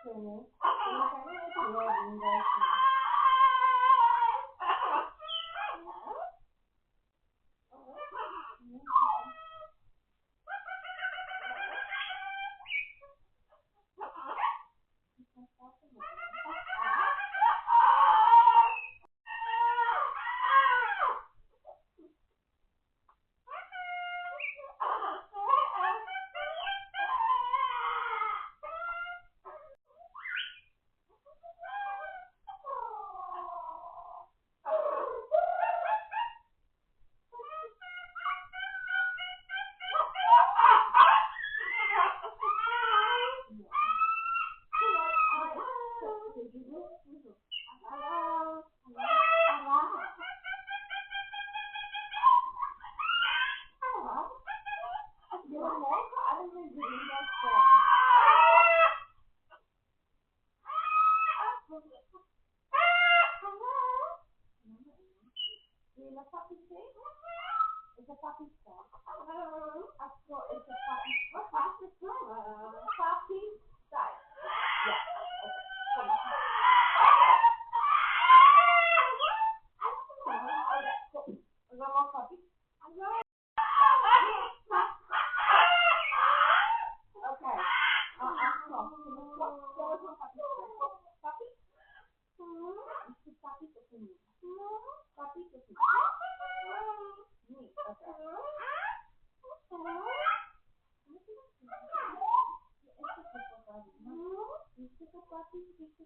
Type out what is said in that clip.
Ini kayaknya dia bunda sih. It's a puppy stuff. It's a puppy. What puppy stuff? Puppy stuff. Yeah. Okay. Is that more puppy? Okay. Come. What? There was no puppy. Puppy? It's a puppy for me. Puppy for me. Me. Okay. It's a puppy.